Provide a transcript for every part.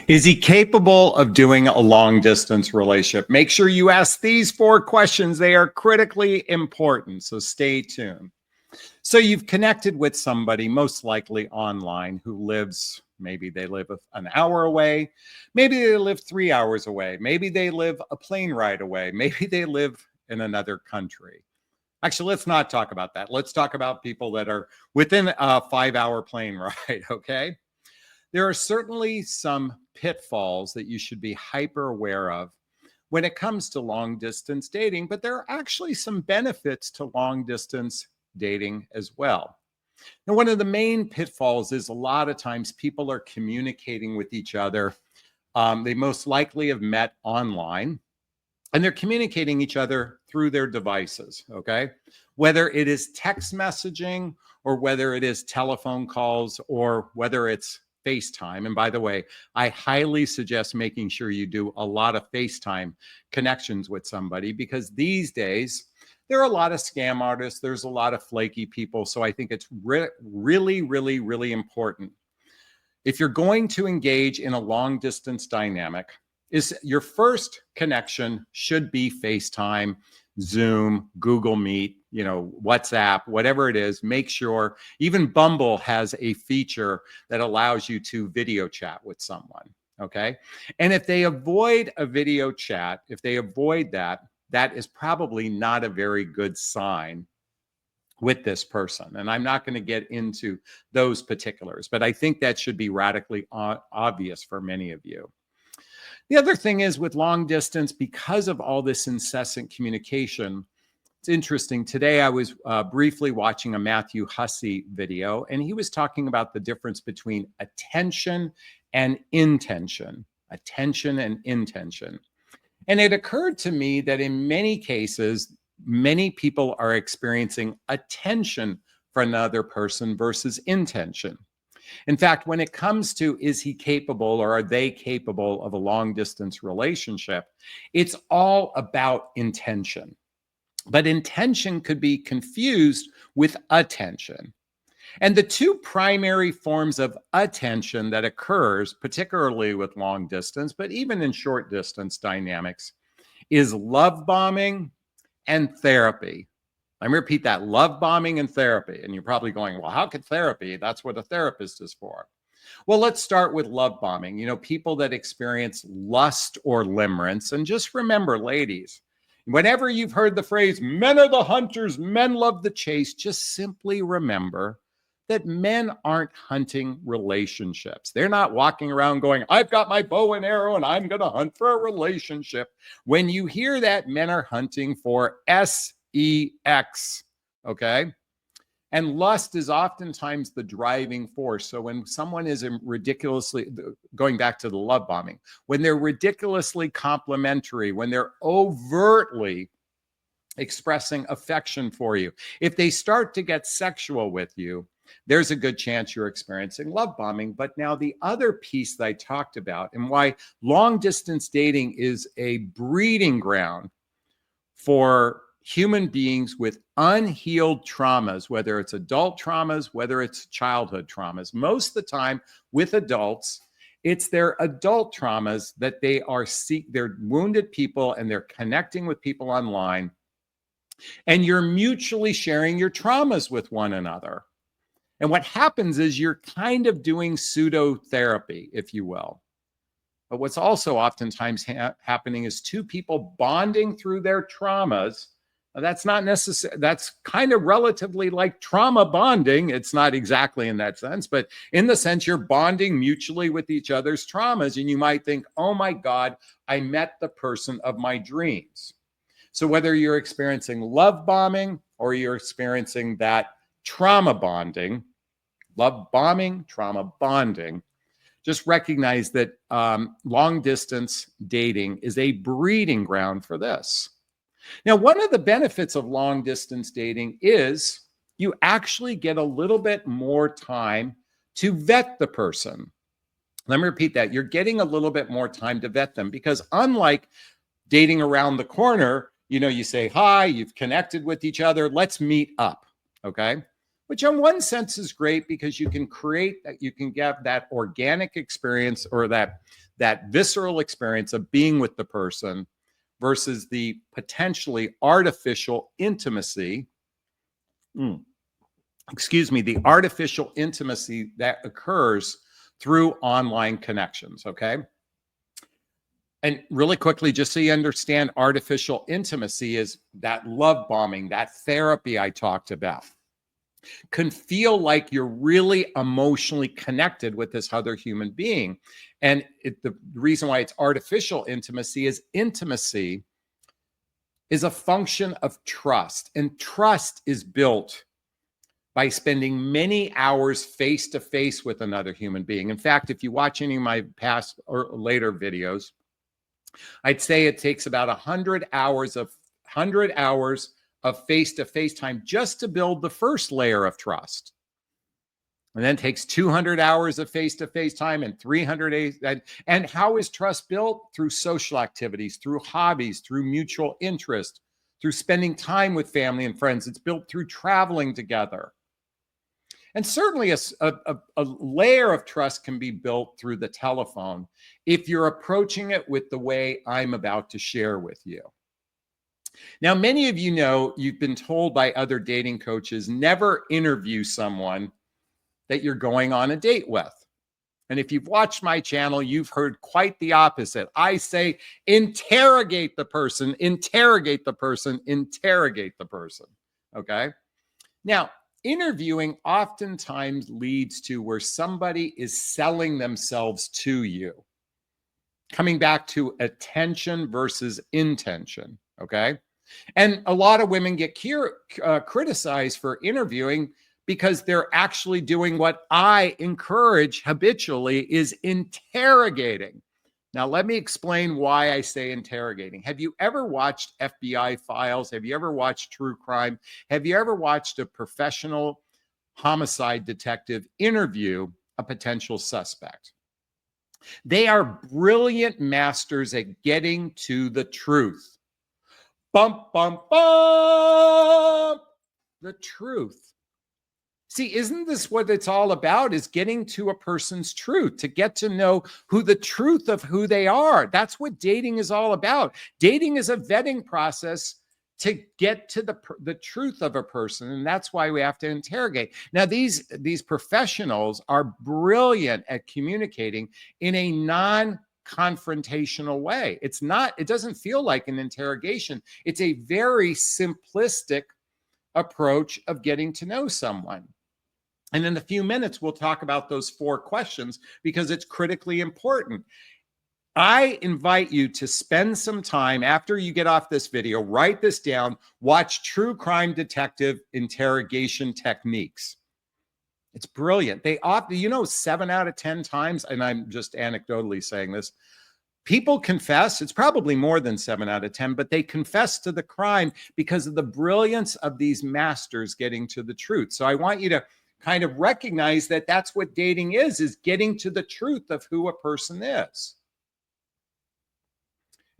Is he capable of doing a long distance relationship? Make sure you ask these 4 questions. They are critically important. So stay tuned. So you've connected with somebody, most likely online, who lives, maybe they live an hour away. Maybe they live 3 hours away. Maybe they live a plane ride away. Maybe they live in another country. Actually, let's not talk about that. Let's talk about people that are within a 5-hour plane ride, okay? There are certainly some pitfalls that you should be hyper aware of when it comes to long distance dating, but there are actually some benefits to long distance dating as well. Now, one of the main pitfalls is a lot of times people are communicating with each other. They most likely have met online and they're communicating each other through their devices, okay? Whether it is text messaging or whether it is telephone calls or whether it's FaceTime. And by the way, I highly suggest making sure you do a lot of FaceTime connections with somebody because these days, there are a lot of scam artists. There's a lot of flaky people. So I think it's really important. If you're going to engage in a long distance dynamic, is your first connection should be FaceTime, Zoom, Google Meet, WhatsApp, whatever it is. Make sure, even Bumble has a feature that allows you to video chat with someone, okay? And if they avoid a video chat, if they avoid that, that is probably not a very good sign with this person. And I'm not going to get into those particulars, but I think that should be radically obvious for many of you. The other thing is with long distance, because of all this incessant communication, it's interesting. Today, I was briefly watching a Matthew Hussey video, and he was talking about the difference between attention and intention. Attention and intention. And it occurred to me that in many cases, many people are experiencing attention for another person versus intention. In fact, when it comes to is he capable or are they capable of a long distance relationship, it's all about intention. But intention could be confused with attention. And the 2 primary forms of attention that occurs, particularly with long distance, but even in short distance dynamics, is love bombing and therapy. Let me repeat that, love bombing and therapy. And you're probably going, well, how could therapy? That's what a therapist is for. Well, let's start with love bombing. People that experience lust or limerence. And just remember, ladies, whenever you've heard the phrase, men are the hunters, men love the chase, just simply remember that men aren't hunting relationships. They're not walking around going, I've got my bow and arrow and I'm going to hunt for a relationship. When you hear that, men are hunting for sex, okay? And lust is oftentimes the driving force. So when someone is ridiculously, going back to the love bombing, when they're ridiculously complimentary, when they're overtly expressing affection for you, if they start to get sexual with you, there's a good chance you're experiencing love bombing. But now the other piece that I talked about and why long distance dating is a breeding ground for human beings with unhealed traumas, whether it's adult traumas, whether it's childhood traumas. Most of the time with adults, it's their adult traumas that they're wounded people and they're connecting with people online. And you're mutually sharing your traumas with one another. And what happens is you're kind of doing pseudo therapy, if you will. But what's also oftentimes happening is 2 people bonding through their traumas. Now, that's not necessary. That's kind of relatively like trauma bonding. It's not exactly in that sense, but in the sense you're bonding mutually with each other's traumas. And you might think, oh my God, I met the person of my dreams. So whether you're experiencing love bombing or you're experiencing that trauma bonding, love bombing, trauma bonding, just recognize that long distance dating is a breeding ground for this. Now, one of the benefits of long distance dating is you actually get a little bit more time to vet the person. Let me repeat that. You're getting a little bit more time to vet them because unlike dating around the corner, you say, hi, you've connected with each other, let's meet up, okay? which in one sense is great because you can create that, you can get that organic experience or that visceral experience of being with the person versus the potentially artificial intimacy. The artificial intimacy that occurs through online connections, okay? And really quickly, just so you understand, artificial intimacy is that love bombing, that therapy I talked about. Can feel like you're really emotionally connected with this other human being. And the reason why it's artificial intimacy is a function of trust. And trust is built by spending many hours face to face with another human being. In fact, if you watch any of my past or later videos, I'd say it takes about 100 hours of face-to-face time just to build the first layer of trust. And then it takes 200 hours of face-to-face time and 300 days. And how is trust built? Through social activities, through hobbies, through mutual interest, through spending time with family and friends. It's built through traveling together. And certainly a layer of trust can be built through the telephone if you're approaching it with the way I'm about to share with you. Now, many of you know, you've been told by other dating coaches, never interview someone that you're going on a date with. And if you've watched my channel, you've heard quite the opposite. I say, interrogate the person, interrogate the person, interrogate the person, okay? Now, interviewing oftentimes leads to where somebody is selling themselves to you. Coming back to attention versus intention, okay? And a lot of women get criticized for interviewing because they're actually doing what I encourage habitually, is interrogating. Now, let me explain why I say interrogating. Have you ever watched FBI files? Have you ever watched true crime? Have you ever watched a professional homicide detective interview a potential suspect? They are brilliant masters at getting to the truth. Bump, bump, bump. The truth. See, isn't this what it's all about, is getting to a person's truth, to get to know who the truth of who they are. That's what dating is all about. Dating is a vetting process to get to the truth of a person, and that's why we have to interrogate. Now, these professionals are brilliant at communicating in a non-confrontational way. It doesn't feel like an interrogation. It's a very simplistic approach of getting to know someone. And in a few minutes, we'll talk about those 4 questions because it's critically important. I invite you to spend some time after you get off this video, write this down, watch true crime detective interrogation techniques. It's brilliant. 7 out of 10 times, and I'm just anecdotally saying this, people confess. It's probably more than 7 out of 10, but they confess to the crime because of the brilliance of these masters getting to the truth. So I want you to kind of recognize that that's what dating is getting to the truth of who a person is.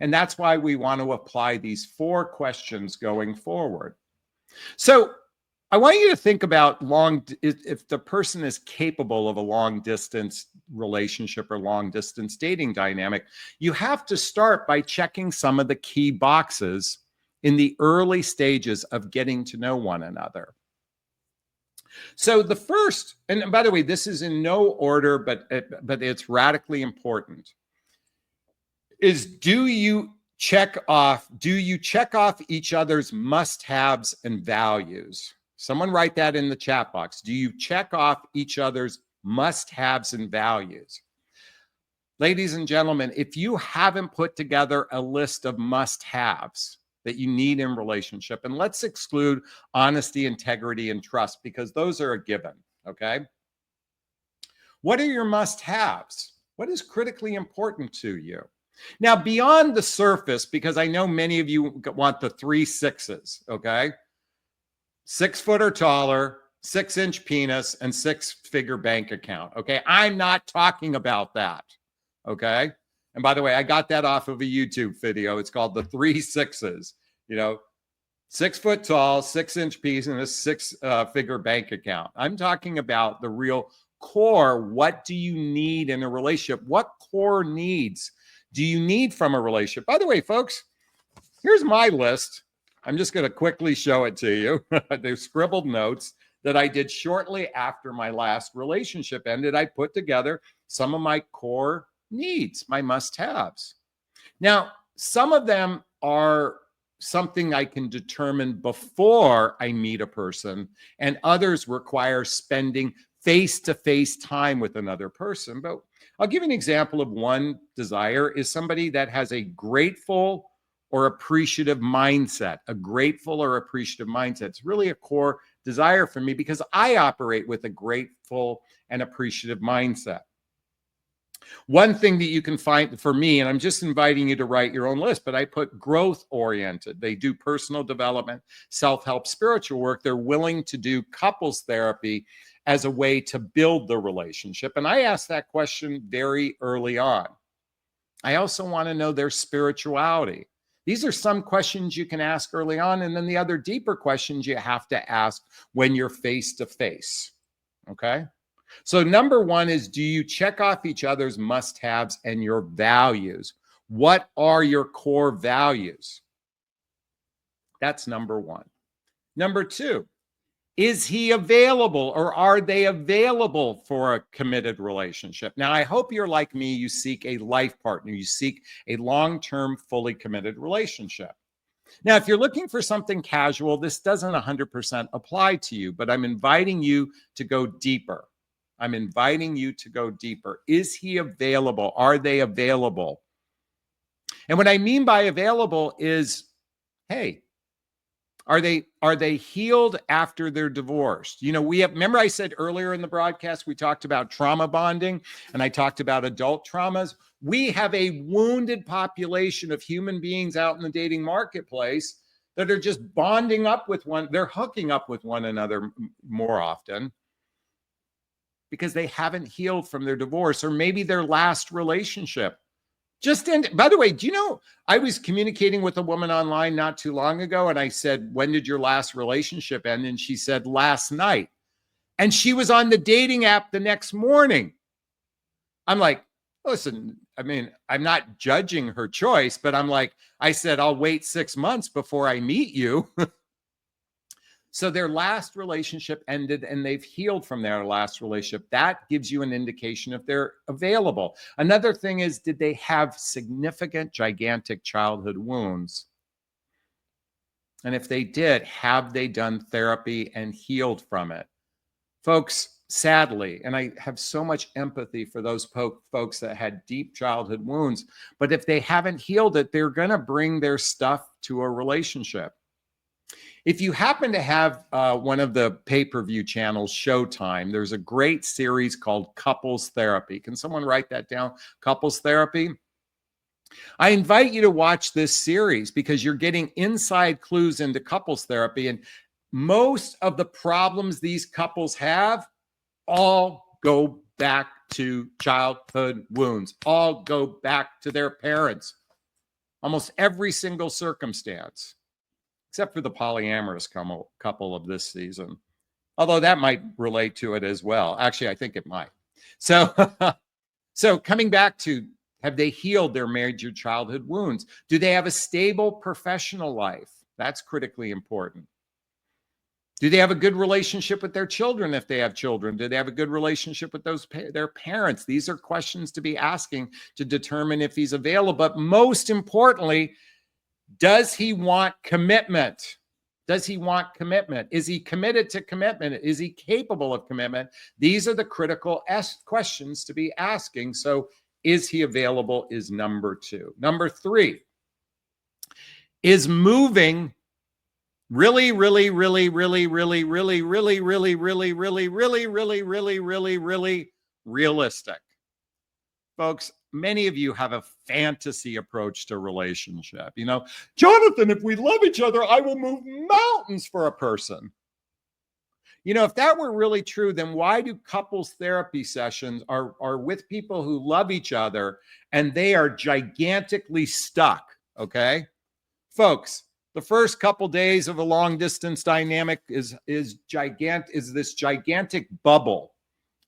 And that's why we want to apply these 4 questions going forward. So I want you to think about if the person is capable of a long distance relationship or long distance dating dynamic. You have to start by checking some of the key boxes in the early stages of getting to know one another. So the first, and by the way, this is in no order, but it's radically important, is do you check off each other's must-haves and values? Someone write that in the chat box. Do you check off each other's must-haves and values? Ladies and gentlemen, if you haven't put together a list of must-haves that you need in relationship, and let's exclude honesty, integrity, and trust because those are a given, okay? What are your must-haves? What is critically important to you? Now, beyond the surface, because I know many of you want the 3 6s, okay? 6 foot or taller, 6-inch penis, and 6-figure bank account, okay? I'm not talking about that, okay? And by the way, I got that off of a YouTube video. It's called the 3 6s, 6 foot tall, 6-inch piece, and a six-figure bank account. I'm talking about the real core. What do you need in a relationship? What core needs do you need from a relationship? By the way, folks, here's my list. I'm just going to quickly show it to you. They're scribbled notes that I did shortly after my last relationship ended. I put together some of my core needs, my must-haves. Now, some of them are something I can determine before I meet a person, and others require spending face-to-face time with another person. But I'll give you an example of one desire is somebody that has a grateful or appreciative mindset, a grateful or appreciative mindset. It's really a core desire for me because I operate with a grateful and appreciative mindset. One thing that you can find for me, and I'm just inviting you to write your own list, but I put growth oriented. They do personal development, self-help, spiritual work. They're willing to do couples therapy as a way to build the relationship. And I asked that question very early on. I also want to know their spirituality. These are some questions you can ask early on. And then the other deeper questions you have to ask when you're face to face. Okay. So number one is, do you check off each other's must-haves and your values? What are your core values? That's number one. Number two, is he available or are they available for a committed relationship? Now, I hope you're like me. You seek a life partner. You seek a long-term, fully committed relationship. Now, if you're looking for something casual, this doesn't 100% apply to you, but I'm inviting you to go deeper. I'm inviting you to go deeper. Is he available? Are they available? And what I mean by available is, hey, are they healed after they're divorced? You know, remember I said earlier in the broadcast, we talked about trauma bonding and I talked about adult traumas. We have a wounded population of human beings out in the dating marketplace that are just bonding up with they're hooking up with one another more often because they haven't healed from their divorce or maybe their last relationship. By the way, do you know, I was communicating with a woman online not too long ago, and I said, when did your last relationship end? And she said, last night. And she was on the dating app the next morning. I'm like, listen, I mean, I'm not judging her choice, but I said, I'll wait 6 months before I meet you. So their last relationship ended and they've healed from their last relationship. That gives you an indication if they're available. Another thing is, did they have significant, gigantic childhood wounds? And if they did, have they done therapy and healed from it? Folks, sadly, and I have so much empathy for those folks that had deep childhood wounds, but if they haven't healed it, they're going to bring their stuff to a relationship. If you happen to have one of the pay-per-view channels, Showtime, there's a great series called Couples Therapy. Can someone write that down? Couples Therapy. I invite you to watch this series because you're getting inside clues into couples therapy. And most of the problems these couples have all go back to childhood wounds, all go back to their parents. Almost every single circumstance. Except for the polyamorous couple of this season. Although that might relate to it as well. Actually, I think it might. So, so coming back to, have they healed their major childhood wounds? Do they have a stable professional life? That's critically important. Do they have a good relationship with their children if they have children? Do they have a good relationship with their parents? These are questions to be asking to determine if he's available. But most importantly, does he want commitment? Does he want commitment? Is he committed to commitment? Is he capable of commitment? These are the critical questions to be asking. So is he available is number two. Number three, is moving really realistic? Folks, many of you have a fantasy approach to relationship. You know, Jonathan, if we love each other, I will move mountains for a person. You know, if that were really true, then why do couples therapy sessions are with people who love each other and they are gigantically stuck? Okay, folks, The first couple days of a long distance dynamic is this gigantic bubble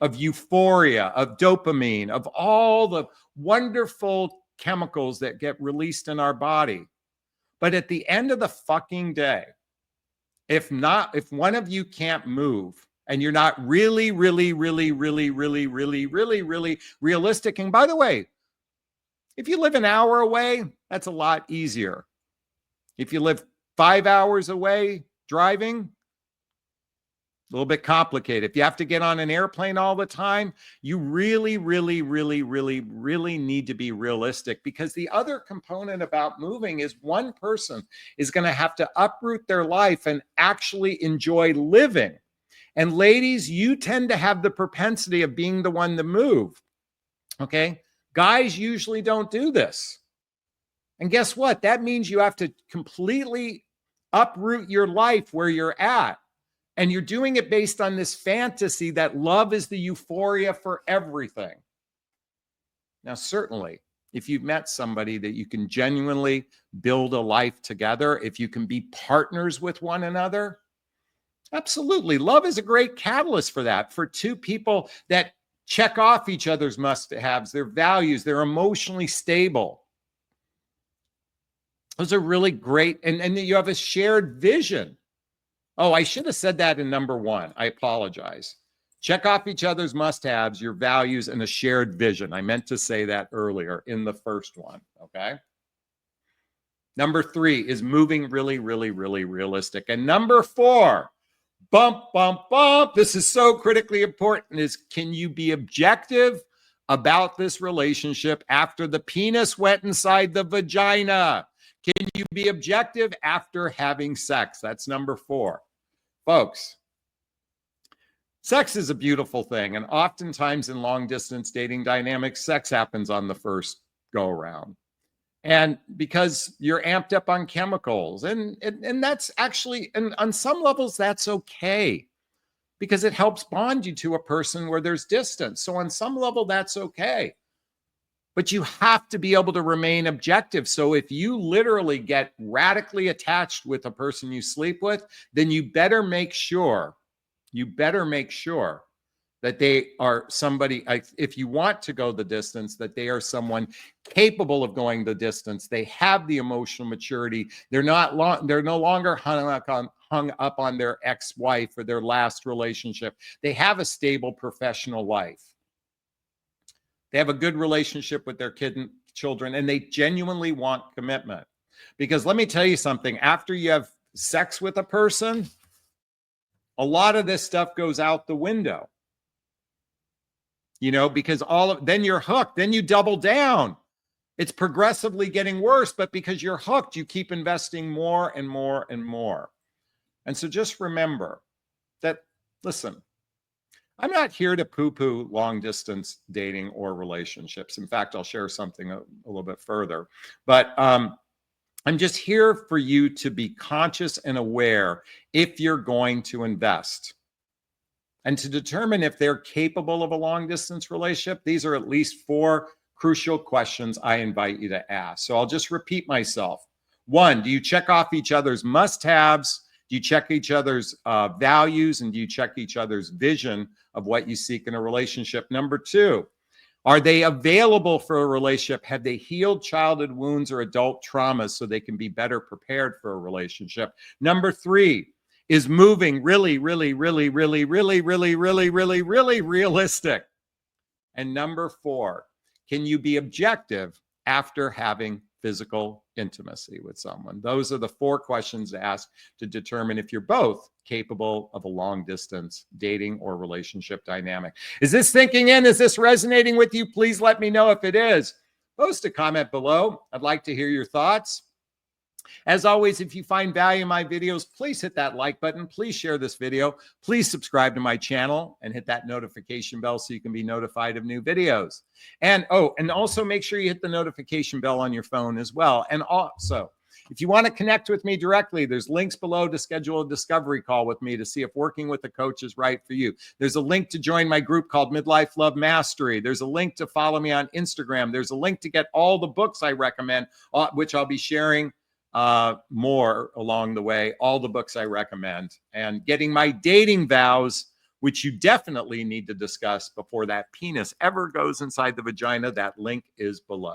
of euphoria, of dopamine, of all the wonderful chemicals that get released in our body. But at the end of the fucking day, if one of you can't move and you're not really realistic, and by the way, if you live an hour away, that's a lot easier. If you live 5 hours away driving, a little bit complicated. If you have to get on an airplane all the time, you really need to be realistic, because the other component about moving is one person is going to have to uproot their life and actually enjoy living. And ladies, you tend to have the propensity of being the one to move. Okay? Guys usually don't do this. And guess what? That means you have to completely uproot your life where you're at. And you're doing it based on this fantasy that love is the euphoria for everything. Now, certainly, if you've met somebody that you can genuinely build a life together, if you can be partners with one another, absolutely. Love is a great catalyst for that, for two people that check off each other's must-haves, their values, they're emotionally stable. Those are really great. And you have a shared vision. Oh, I should have said that in number one. I apologize. Check off each other's must-haves, your values, and a shared vision. I meant to say that earlier in the first one, okay? Number 3 is moving really realistic. And number 4, bump. This is so critically important, is can you be objective about this relationship after the penis went inside the vagina? Can you be objective after having sex? That's number 4. Folks, sex is a beautiful thing. And oftentimes in long distance dating dynamics, sex happens on the first go around. And because you're amped up on chemicals, and that's actually, and on some levels, that's okay, because it helps bond you to a person where there's distance. So on some level, that's okay. But you have to be able to remain objective. So if you literally get radically attached with a person you sleep with, then you better make sure that they are somebody, if you want to go the distance, that they are someone capable of going the distance. They have the emotional maturity. They're no longer hung up on their ex-wife or their last relationship. They have a stable professional life. They have a good relationship with their children, and they genuinely want commitment. Because let me tell you something, after you have sex with a person, a lot of this stuff goes out the window. You know, because then you're hooked, then you double down. It's progressively getting worse, but because you're hooked, you keep investing more and more and more. And so just remember that, listen, I'm not here to poo-poo long distance dating or relationships. In fact, I'll share something a little bit further. But I'm just here for you to be conscious and aware if you're going to invest. And to determine if they're capable of a long distance relationship, these are at least 4 crucial questions I invite you to ask. So I'll just repeat myself. 1, do you check off each other's must-haves? Do you check each other's values? And do you check each other's vision of what you seek in a relationship? Number 2, are they available for a relationship? Have they healed childhood wounds or adult traumas so they can be better prepared for a relationship? Number 3, is moving really realistic? And number 4, can you be objective after having physical intimacy with someone? Those are the 4 questions to ask to determine if you're both capable of a long distance dating or relationship dynamic. Is this sinking in? Is this resonating with you? Please let me know if it is. Post a comment below. I'd like to hear your thoughts. As always, if you find value in my videos, please hit that like button. Please share this video. Please subscribe to my channel and hit that notification bell so you can be notified of new videos. And also make sure you hit the notification bell on your phone as well. And also, if you want to connect with me directly, there's links below to schedule a discovery call with me to see if working with a coach is right for you. There's a link to join my group called Midlife Love Mastery. There's a link to follow me on Instagram. There's a link to get all the books I recommend, which I'll be sharing more along the way, all the books I recommend, and getting my dating vows, which you definitely need to discuss before that penis ever goes inside the vagina. That link is below.